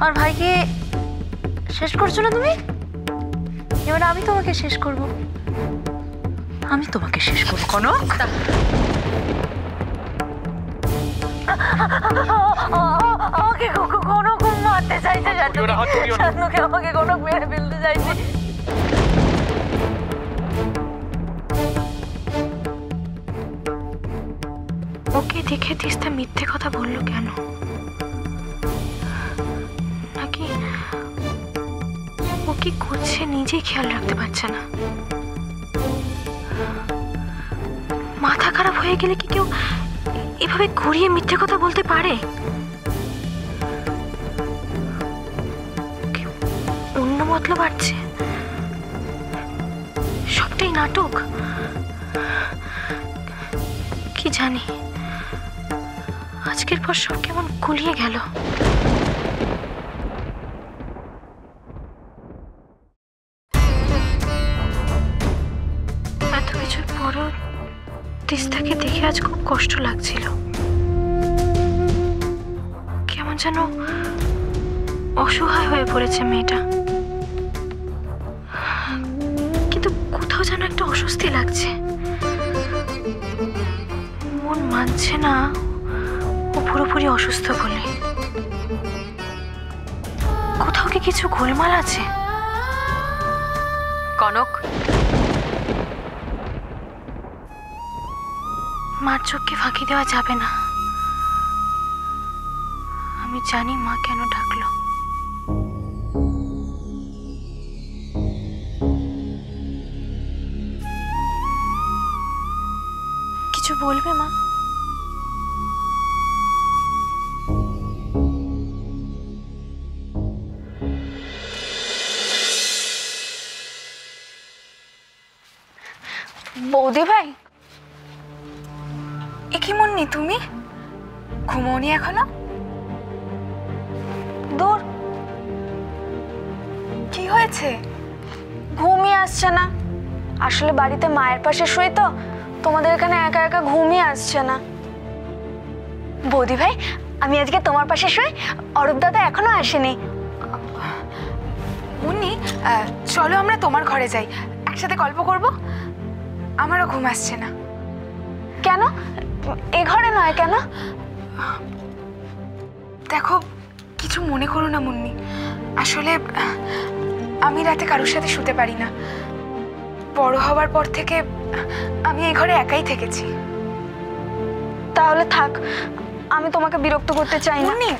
আর ভাইকে শেষ করছো না তুমি? এবার আমি তোমাকে শেষ করব। আমি তোমাকে শেষ করবো। কনক, আমাকে কনক মারতে চাইছে, শান্তনুকে আমাকে কনক মেরে ফেলতে চাইছে। ওকে দেখে তিস্তা মিথ্যে কথা বললো কেন? নাকি ও কি করছে নিজেই খেয়াল রাখতে পারছে না? মাথা খারাপ হয়ে গেলে কি কেউ এভাবে ঘুরিয়ে মিথ্যে কথা বলতে পারে? অন্য মতলব আছে, সবটাই নাটক। কি জানি, আজকের পর সব কেমন গুলিয়ে গেল। এত কিছুর পরও তিস্তাকে দেখে আজ খুব কষ্ট লাগছিল। কেমন যেন অসহায় হয়ে পড়েছে মেয়েটা, কিন্তু কোথাও যেন একটা অস্বস্তি লাগছে। মন মানছে না ও পুরোপুরি অসুস্থ বলে। কোথাও কি কিছু গোলমাল আছে? কনক, মার চোখকে ফাঁকি দেওয়া যাবে না। আমি জানি মা কেন ডাকলো। কিছু বলবে মা? বৌদি ভাই, এ কি মুন্নি, তুমি ঘুমোনি এখনো? দূর, কি হয়েছে? ঘুমই আসছে না। আসলে বাড়িতে মায়ের পাশে শুই তো, তোমাদের এখানে একা একা ঘুমই আসছে না। বৌদি ভাই, আমি আজকে তোমার পাশে শুই, অরূপ দাদা এখনো আসেনি। মুন্নি, চলো আমরা তোমার ঘরে যাই, একসাথে গল্প করব। আমারও ঘুম আসছে না। কেন এ ঘরে নয় কেন? দেখো, কিছু মনে করো না মুন্নি, আসলে আমি রাতে কারোর সাথে শুতে পারি না। বড় হওয়ার পর থেকে আমি এই ঘরে একাই থেকেছি। তাহলে থাক, আমি তোমাকে বিরক্ত করতে চাই না। মুন্নি,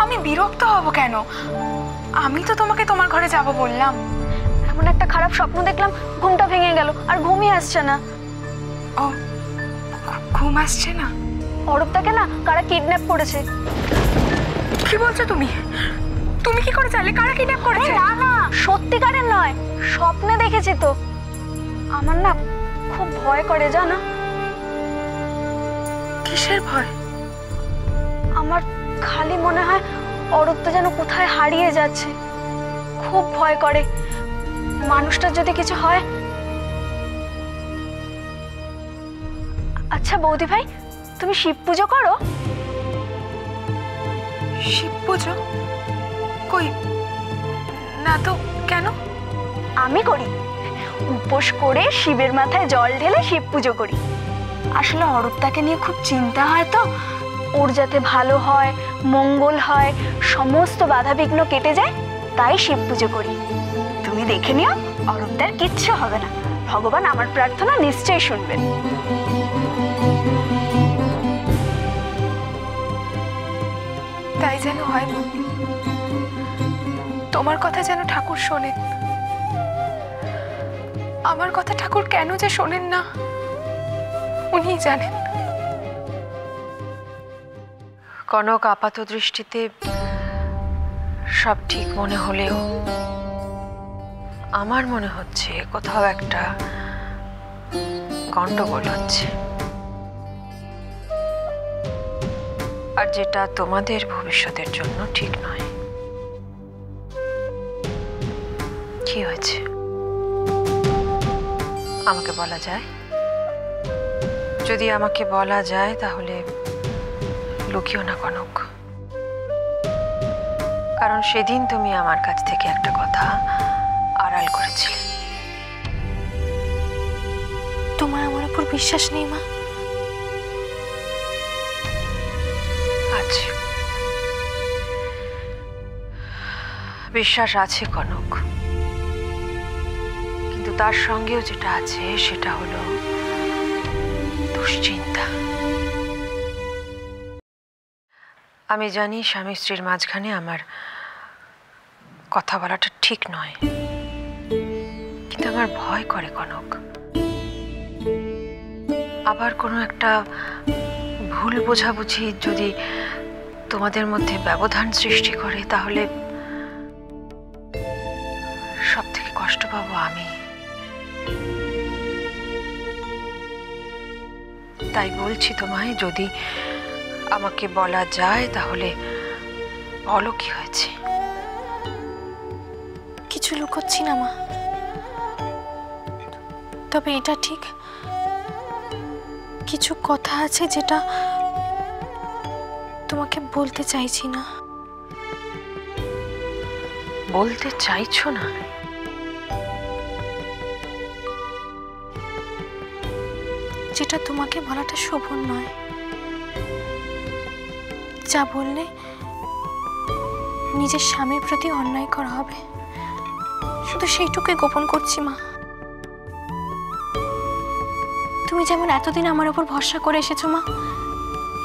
আমি বিরক্ত হব কেন? আমি তো তোমাকে তোমার ঘরে যাব বললাম। এমন একটা খারাপ স্বপ্ন দেখলাম, ঘুমটা ভেঙে গেল, আর ঘুমই আসছে না। ও, ঘুম আসছে না? অরূপটাকে না কারা কিডন্যাপ করেছে। কি বলছো তুমি? তুমি কি করে জানলে কারা কিডন্যাপ করেছে? না না, সত্যিকারের নয়, স্বপ্নে দেখেছি তো। আমার না খুব ভয় করে, জানো। কিসের ভয়? আমার খালি মনে হয় অরূপটা যেন কোথায় হারিয়ে যাচ্ছে। খুব ভয় করে, মানুষটার যদি কিছু হয়। আচ্ছা বৌদি ভাই, তুমি শিব পুজো করো? শিব পুজো? কই না তো, কেন? আমি করি। উপোস করে শিবের মাথায় জল ঢেলে শিব পুজো করি। আসলে অরূপটাকে নিয়ে খুব চিন্তা হয় তো, ওর যাতে ভালো হয়, মঙ্গল হয়, সমস্ত বাধাবিঘ্ন কেটে যায়, তাই শিব পুজো করি। তুমি দেখে নিও, অরূপটার কিচ্ছু হবে না। ভগবান আমার প্রার্থনা নিশ্চয়ই শুনবেন। তাই যেন হয় মুন্নি, তোমার কথা যেন ঠাকুর শোনেন। আমার কথা ঠাকুর কেন যে শোনেন না, উনি জানেন। কনক আপাত দৃষ্টিতে সব ঠিক মনে হলেও আমার মনে হচ্ছে কোথাও একটা গন্ডগোল হচ্ছে, আর যেটা তোমাদের ভবিষ্যতের জন্য ঠিক নয়। কি হয়েছে আমাকে বলা যায়? যদি আমাকে বলা যায় তাহলে লুকিও না কনক। কারণ সেদিন তুমি আমার কাছ থেকে একটা কথা আড়াল করেছিলে। তোমার আমার উপর বিশ্বাস নেই মা? আছে, বিশ্বাস আছে কনক, কিন্তু তার সঙ্গেও যেটা আছে সেটা হলো দুশ্চিন্তা। আমি জানি স্বামী স্ত্রীর মাঝখানে আমার কথা বলাটা ঠিক নয়, কিন্তু আমার ভয় করে কনক, আবার কোনো একটা ভুল বোঝাবুঝি যদি তোমাদের মধ্যে ব্যবধান সৃষ্টি করে, তাহলে সব থেকে কষ্ট পাবো আমি। তাই বলছি তোমায়, যদি আমাকে বলা যায় তাহলে বলো কি হয়েছে। কিছু লুকোচ্ছি না মা, তবে এটা ঠিক কিছু কথা আছে যেটা তোমাকে বলতে চাইছি না। বলতে চাইছো না? যেটা তোমাকে বলাটা শোভন নয়। যা বললে নিজের স্বামীর প্রতি অন্যায় করা হবে, শুধু সেইটুকুই গোপন করছি মা। তুমি যেমন এতদিন আমার উপর ভরসা করে এসেছো মা,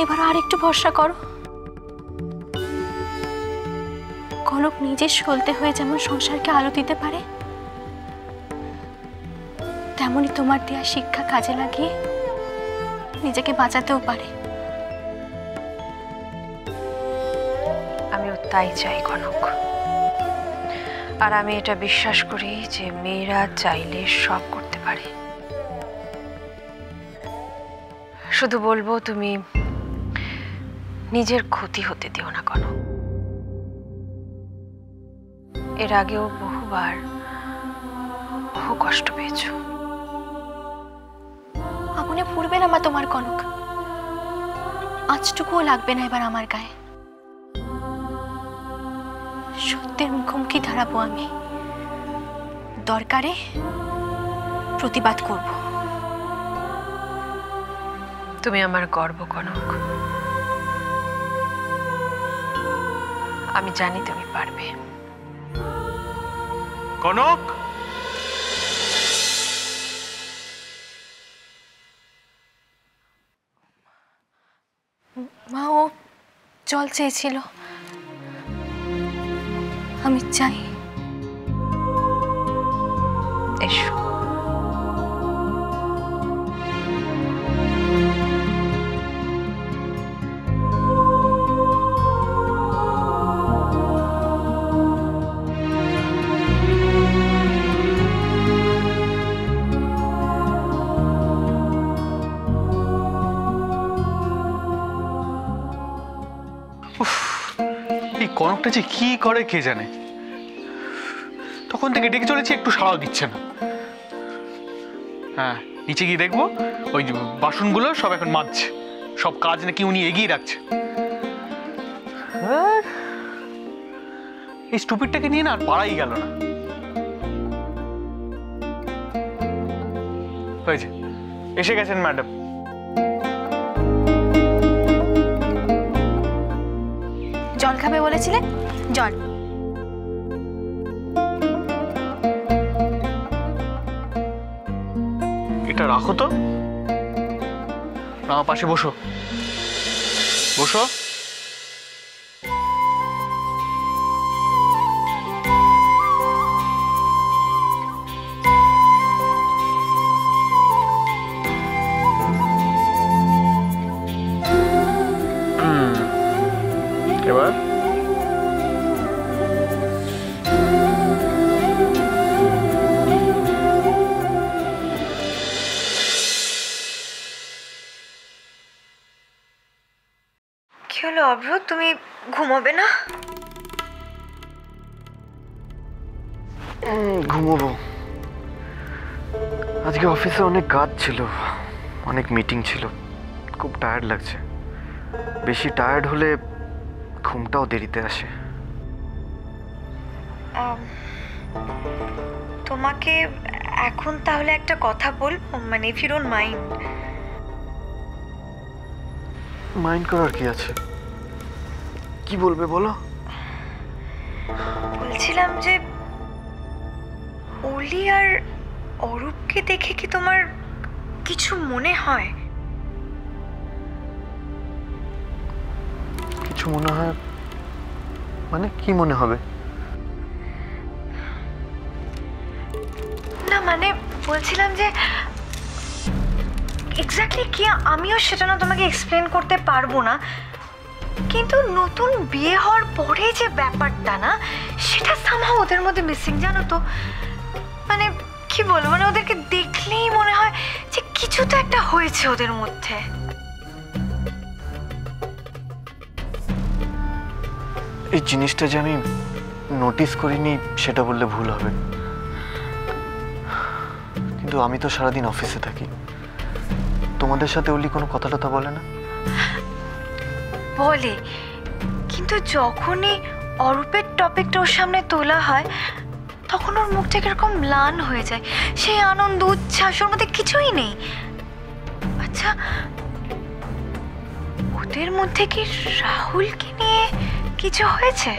এবার আর একটু ভরসা করো। কনক নিজের সলতে হয়ে যেমন সংসারকে আলো দিতে পারে, তেমনি তোমার দেয়া শিক্ষা কাজে লাগিয়ে নিজেকে বাঁচাতেও পারে। আমিও তাই চাই কনক, আর আমি এটা বিশ্বাস করি যে মেয়েরা চাইলে সব করতে পারে। শুধু বলবো, তুমি নিজের ক্ষতি হতে দিও না কনক। এর আগেও বহুবার বহু কষ্ট পেয়েছো। আগুনে পুড়বে না মা তোমার কনক, আজটুকুও লাগবে না এবার আমার গায়ে। সত্যের মুখোমুখি দাঁড়াবো আমি, দরকারে প্রতিবাদ করব। তুমি আমার গর্ব কনক, আমি জানি তুমি পারবে। কনক, মা, ও জল চেয়েছিল, আমি চাই। এসো। এই কনকটা যে কি করে কে জানে, তখন থেকে ডেকে চলেছি, একটু সাড়াও দিচ্ছে না। হ্যাঁ, নিচে গিয়ে দেখবো ওই বাসনগুলো সব এখন মাজছে, সব কাজ নাকি উনি এগিয়ে রাখছে। এই স্টুপিডটাকে নিয়ে না আর পারাই গেল না। হয়েছে, এসে গেছেন ম্যাডাম। জল খাবে বলেছিলে, জল। এটা রাখো তো, আমার পাশে বসো, বসো। এবার কি হলো অভ্র, তুমি ঘুমোবে না? ঘুমোবো। আজকে অফিসে অনেক কাজ ছিল, অনেক মিটিং ছিল, খুব টায়ার্ড লাগছে। বেশি টায়ার্ড হলে ঘুমটাও দেরিতে আসে। তোমাকে এখন তাহলে একটা কথা বলবো, মানে if you don't mind. Mind করার কি আছে? কি বলবে বলো। বলছিলাম যে অলি আর অরূপকে দেখে কি তোমার কিছু মনে হয়? কিছু মনে হয় মানে কি মনে হবে? না মানে বলছিলাম যে এক্স্যাক্টলি কি আমিও সেটা না তোমাকে এক্সপ্লেন করতে পারবো না, কিন্তু নতুন বিয়ে হওয়ার পরে যে ব্যাপারটা না, সেটা সামহাও ওদের মধ্যে মিসিং, জানো তো। মানে কি বলবো, মানে ওদেরকে দেখলেই মনে হয় যে কিছু তো একটা হয়েছে ওদের মধ্যে। এই জিনিসটা যে আমি নোটিস করিনি সেটা বললে ভুল হবে, কিন্তু আমি তো সারাদিন অফিসে থাকি। তোমাদের সাথে অলি কোনো কথা টথা বলে না? বলে, কিন্তু যখনই অরূপের টপিকটা ওর সামনে তোলা হয় তখন ওর মুখটা কিরকম ম্লান হয়ে যায়, সেই আনন্দ উচ্ছ্বাস ওর মধ্যে কিছুই নেই। আচ্ছা, ওদের মধ্যে কি রাহুলকে নিয়ে কিছু হয়েছে?